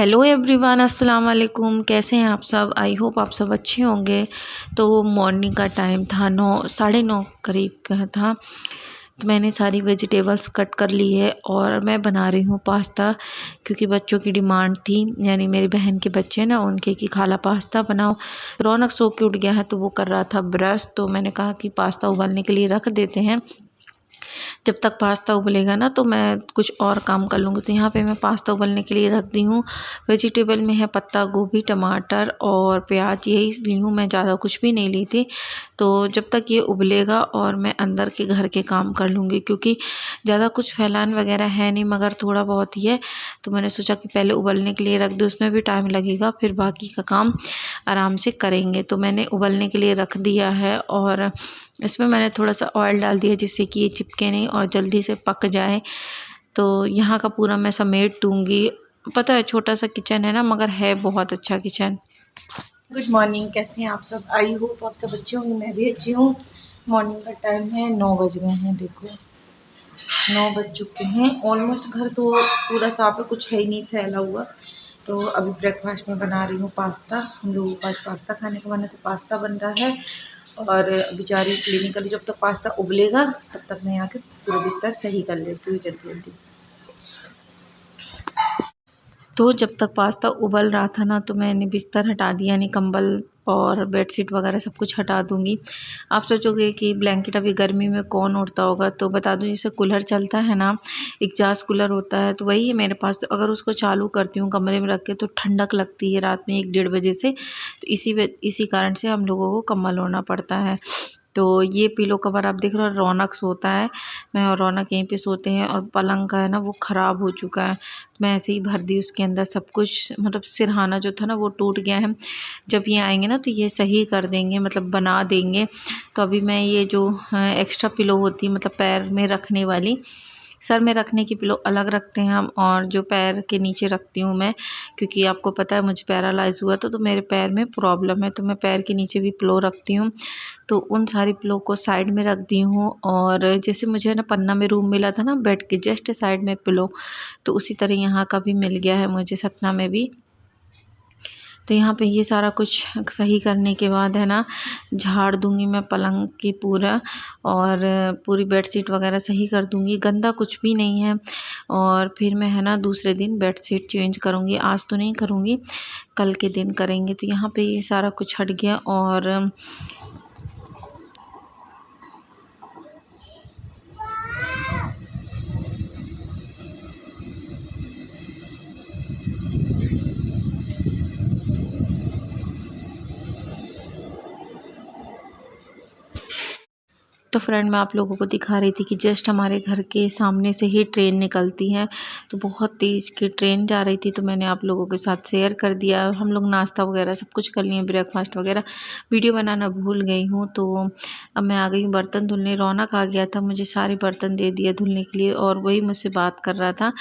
Hello everyone, अस्सलाम वालेकुम। कैसे हैं आप सब? आई होप आप सब अच्छे होंगे। तो मॉर्निंग का टाइम था, 9 साढ़े 9 करीब का था। तो मैंने सारी वेजिटेबल्स कट कर ली है और मैं बना रही हूँ पास्ता, क्योंकि बच्चों की डिमांड थी, यानी मेरी बहन के बच्चे हैं ना, उनके कि खाला पास्ता बनाओ। रौनक सो के उठ गया है तो वो कर रहा था ब्रश, तो मैंने कहा कि पास्ता उबालने के लिए रख देते हैं। जब तक पास्ता उबलेगा ना तो मैं कुछ और काम कर लूँगी। तो यहाँ पे मैं पास्ता उबलने के लिए रख दी हूँ। वेजिटेबल में है पत्ता गोभी, टमाटर और प्याज, यही ली हूँ मैं, ज़्यादा कुछ भी नहीं ली थी। तो जब तक ये उबलेगा और मैं अंदर के घर के काम कर लूँगी, क्योंकि ज़्यादा कुछ फैलान वगैरह है नहीं, मगर थोड़ा बहुत ही है। तो मैंने सोचा कि पहले उबलने के लिए रख दूँ, उसमें भी टाइम लगेगा, फिर बाकी का काम आराम से करेंगे। तो मैंने उबलने के लिए रख दिया है और इसमें मैंने थोड़ा सा ऑयल डाल दिया, जिससे कि ये चिपके नहीं और जल्दी से पक जाए। तो यहाँ का पूरा मैं समेट दूँगी। पता है छोटा सा किचन है ना, मगर है बहुत अच्छा किचन। गुड मॉर्निंग, कैसे हैं आप सब? आई होप आप सब अच्छे होंगे, मैं भी अच्छी हूँ। मॉर्निंग का टाइम है, 9 बज गए हैं। देखो 9 बज चुके हैं ऑलमोस्ट। घर तो पूरा साफ है, कुछ है ही नहीं फैला हुआ। तो अभी ब्रेकफास्ट में बना रही हूँ पास्ता। हम लोगों को आज पास्ता खाने का मन है, तो पास्ता बन रहा है। और अभी जा रही हूँ क्लिनिकली, जब तक पास्ता उबलेगा तब तक मैं आके पूरा बिस्तर सही कर लेती हूँ जल्दी जल्दी। तो जब तक पास्ता उबल रहा था ना, तो मैंने बिस्तर हटा दिया, यानी कंबल और बेडशीट वगैरह सब कुछ हटा दूँगी। आप सोचोगे कि ब्लैंकेट अभी गर्मी में कौन ओढ़ता होगा, तो बता दूँ, जैसे कूलर चलता है ना, एग्जॉस्ट कूलर होता है, तो वही है मेरे पास। तो अगर उसको चालू करती हूँ कमरे में रख के, तो ठंडक लगती है रात में 1 डेढ़ बजे से। तो इसी कारण से हम लोगों को कंबल ओढ़ना पड़ता है। तो ये पिलो कवर आप देख रहे हो, रौनक सोता है, मैं और रौनक यहीं पे सोते हैं। और पलंग का है ना, वो ख़राब हो चुका है, मैं ऐसे ही भर दी उसके अंदर सब कुछ। मतलब सिरहाना जो था ना, वो टूट गया है। जब ये आएंगे ना तो ये सही कर देंगे, मतलब बना देंगे। तो अभी मैं ये जो एक्स्ट्रा पिलो होती है, मतलब पैर में रखने वाली, सर में रखने की पिलो अलग रखते हैं हम, और जो पैर के नीचे रखती हूँ मैं, क्योंकि आपको पता है मुझे पैरालाइज हुआ था, तो मेरे पैर में प्रॉब्लम है, तो मैं पैर के नीचे भी पिलो रखती हूँ। तो उन सारी पिलो को साइड में रख दी हूँ। और जैसे मुझे ना पन्ना में रूम मिला था ना बेड के जस्ट साइड में पिलो, तो उसी तरह यहाँ का भी मिल गया है मुझे, सतना में भी। तो यहाँ पे ये सारा कुछ सही करने के बाद है ना, झाड़ दूँगी मैं पलंग की पूरा, और पूरी बेडशीट वगैरह सही कर दूँगी, गंदा कुछ भी नहीं है। और फिर मैं है ना दूसरे दिन बेडशीट चेंज करूँगी, आज तो नहीं करूँगी, कल के दिन करेंगे। तो यहाँ पे ये सारा कुछ हट गया। और तो फ्रेंड, मैं आप लोगों को दिखा रही थी कि जस्ट हमारे घर के सामने से ही ट्रेन निकलती है, तो बहुत तेज़ की ट्रेन जा रही थी, तो मैंने आप लोगों के साथ शेयर कर दिया। हम लोग नाश्ता वगैरह सब कुछ कर लिए, ब्रेकफास्ट वगैरह। वीडियो बनाना भूल गई हूँ। तो अब मैं आ गई हूँ बर्तन धुलने। रौनक आ गया था, मुझे सारे बर्तन दे दिया धुलने के लिए, और वही मुझसे बात कर रहा था।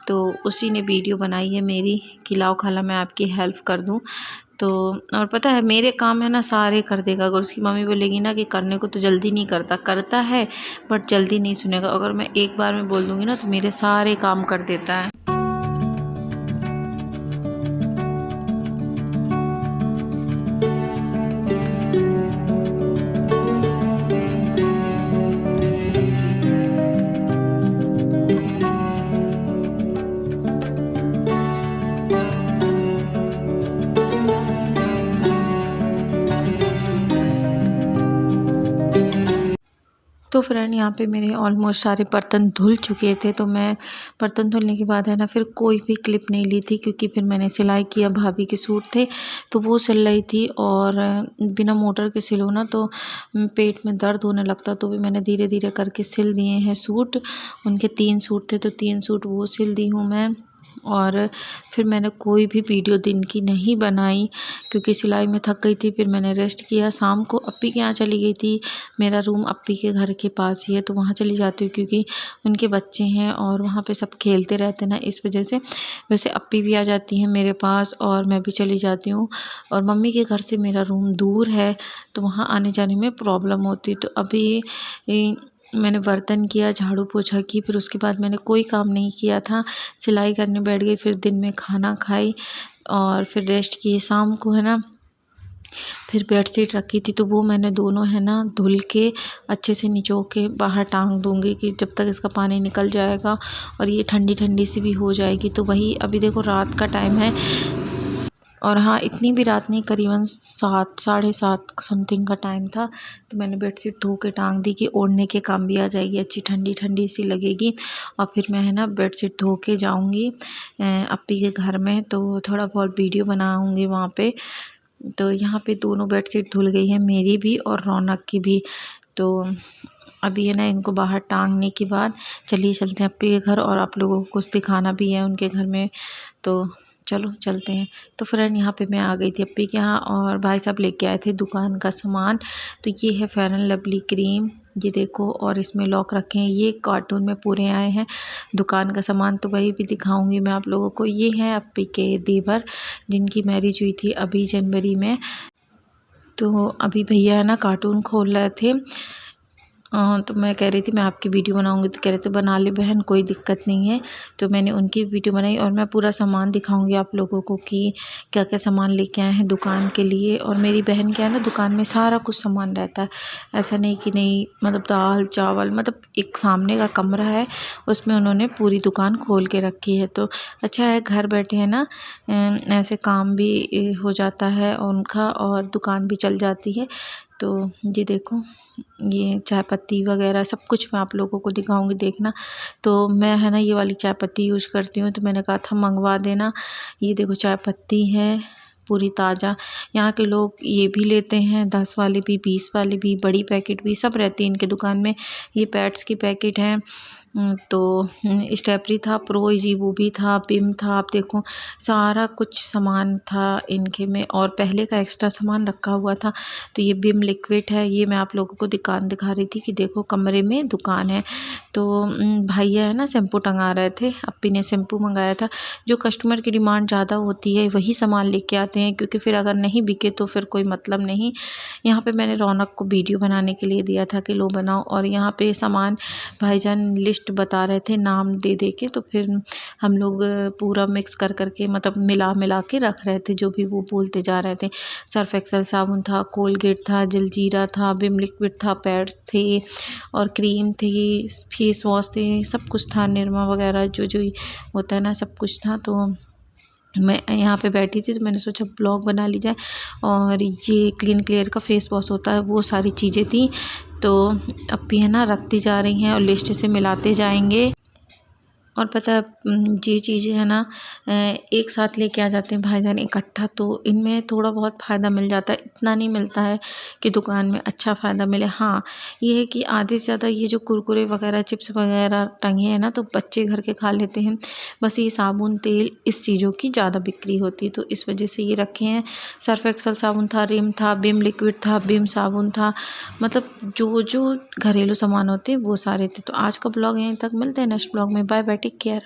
तो उसी ने वीडियो बनाई है मेरी कि लाओ खाला मैं आपकी हेल्प कर दूँ। तो और पता है मेरे काम है ना सारे कर देगा। अगर उसकी मम्मी बोलेगी ना कि करने को, तो जल्दी नहीं करता, करता है बट जल्दी नहीं सुनेगा। अगर मैं एक बार में बोल दूँगी ना, तो मेरे सारे काम कर देता है। तो फ्रेंड, यहाँ पे मेरे ऑलमोस्ट सारे बर्तन धुल चुके थे। तो मैं बर्तन धुलने के बाद है ना, फिर कोई भी क्लिप नहीं ली थी, क्योंकि फिर मैंने सिलाई किया। भाभी के सूट थे तो वो सिल रही थी, और बिना मोटर के सिलो ना तो पेट में दर्द होने लगता। तो भी मैंने धीरे धीरे करके सिल दिए हैं सूट। उनके 3 सूट थे, तो 3 सूट वो सिल दी हूँ मैं। और फिर मैंने कोई भी वीडियो दिन की नहीं बनाई, क्योंकि सिलाई में थक गई थी। फिर मैंने रेस्ट किया। शाम को अप्पी के यहाँ चली गई थी। मेरा रूम अप्पी के घर के पास ही है, तो वहाँ चली जाती हूँ, क्योंकि उनके बच्चे हैं और वहाँ पे सब खेलते रहते हैं ना, इस वजह से। वैसे अप्पी भी आ जाती हैं मेरे पास, और मैं भी चली जाती हूँ। और मम्मी के घर से मेरा रूम दूर है, तो वहाँ आने जाने में प्रॉब्लम होती है। तो अभी मैंने बर्तन किया, झाड़ू पोछा की, फिर उसके बाद मैंने कोई काम नहीं किया था, सिलाई करने बैठ गई। फिर दिन में खाना खाई और फिर रेस्ट की। शाम को है ना फिर बेडशीट रखी थी तो वो मैंने दोनों है ना धुल के अच्छे से निचो के बाहर टांग दूँगी कि जब तक इसका पानी निकल जाएगा और ये ठंडी ठंडी सी भी हो जाएगी। तो वही अभी देखो रात का टाइम है और हाँ इतनी भी रात नहीं, करीबन 7 साढ़े 7 समथिंग का टाइम था। तो मैंने बेडशीट धो के टांग दी कि ओढ़ने के काम भी आ जाएगी, अच्छी ठंडी ठंडी सी लगेगी। और फिर मैं है ना बेडशीट धो के जाऊँगी अप्पी के घर में, तो थोड़ा बहुत वीडियो बनाऊँगी वहाँ पे। तो यहाँ पे दोनों बेडशीट धुल गई है, मेरी भी और रौनक की भी। तो अभी है ना इनको बाहर टांगने के बाद चलिए चलते हैं अप्पी के घर, और आप लोगों को कुछ दिखाना भी है उनके घर में, तो चलो चलते हैं। तो फ्रेंड यहाँ पे मैं आ गई थी अप्पी के यहाँ और भाई साहब लेके आए थे दुकान का सामान। तो ये है फेयर एंड लवली क्रीम, ये देखो, और इसमें लॉक रखे हैं। ये कार्टून में पूरे आए हैं दुकान का सामान, तो वही भी दिखाऊंगी मैं आप लोगों को। ये है अप्पी के देवर जिनकी मैरिज हुई थी अभी जनवरी में। तो अभी भैया है ना कार्टून खोल रहे थे। तो मैं कह रही थी मैं आपकी वीडियो बनाऊंगी, तो कह रहे थे बना ले बहन, कोई दिक्कत नहीं है। तो मैंने उनकी वीडियो बनाई और मैं पूरा सामान दिखाऊंगी आप लोगों को कि क्या क्या सामान लेके आए हैं दुकान के लिए। और मेरी बहन क्या है ना दुकान में सारा कुछ सामान रहता है, ऐसा नहीं कि नहीं, मतलब दाल चावल, मतलब एक सामने का कमरा है उसमें उन्होंने पूरी दुकान खोल के रखी है। तो अच्छा है घर बैठे है ना ऐसे काम भी हो जाता है उनका और दुकान भी चल जाती है। तो ये देखो, ये चाय पत्ती वगैरह सब कुछ मैं आप लोगों को दिखाऊंगी, देखना। तो मैं है ना ये वाली चाय पत्ती यूज़ करती हूँ, तो मैंने कहा था मंगवा देना। ये देखो चाय पत्ती है पूरी ताज़ा। यहाँ के लोग ये भी लेते हैं, 10 वाली भी, 20 वाली भी, बड़ी पैकेट भी, सब रहती है इनके दुकान में। ये पैड्स की पैकेट हैं। तो स्टेपरी था, प्रो जी वो भी था, पिम था, आप देखो सारा कुछ सामान था इनके में, और पहले का एक्स्ट्रा सामान रखा हुआ था। तो ये बिम लिक्विड है, ये मैं आप लोगों को दुकान दिखा रही थी कि देखो कमरे में दुकान है। तो भैया है ना शैम्पू टंगा रहे थे, अप्पी ने शैम्पू मंगाया था। जो कस्टमर की डिमांड ज़्यादा होती है वही सामान लेके आते हैं, क्योंकि फिर अगर नहीं बिके तो फिर कोई मतलब नहीं। यहाँ पे मैंने रौनक को वीडियो बनाने के लिए दिया था कि लो बनाओ, और यहाँ पे सामान भाईजान लिस्ट बता रहे थे नाम दे दे के, तो फिर हम लोग पूरा मिक्स कर करके मतलब मिला मिला के रख रहे थे जो भी वो बोलते जा रहे थे। सर्फ एक्सेल साबुन था, कोलगेट था, जलजीरा था, विम लिक्विड था, पैड्स थे और क्रीम थी, फेस वॉश थे, सब कुछ था, निरमा वगैरह जो जो होता है ना सब कुछ था। तो मैं यहाँ पे बैठी थी तो मैंने सोचा ब्लॉग बना ली जाए। और ये क्लीन क्लियर का फेस वॉश होता है, वो सारी चीज़ें थी। तो अप्पी है ना रखती जा रही हैं और लिस्ट से मिलाते जाएंगे। और पता है ये चीज़ें है ना एक साथ लेके आ जाते हैं भाईजान इकट्ठा, तो इनमें थोड़ा बहुत फ़ायदा मिल जाता है, इतना नहीं मिलता है कि दुकान में अच्छा फ़ायदा मिले। हाँ ये है कि आधे से ज़्यादा ये जो कुरकुरे वगैरह चिप्स वगैरह टंगे हैं ना, तो बच्चे घर के खा लेते हैं। बस ये साबुन तेल इस चीज़ों की ज़्यादा बिक्री होती है, तो इस वजह से ये रखे हैं। सर्फ एक्सल साबुन था, रिम था, बिम लिक्विड था, बिम साबुन था, मतलब जो जो घरेलू सामान होते हैं वो सारे थे। तो आज का ब्लॉग यहीं तक, मिलते हैं नेक्स्ट ब्लॉग में। Bye bye, take care.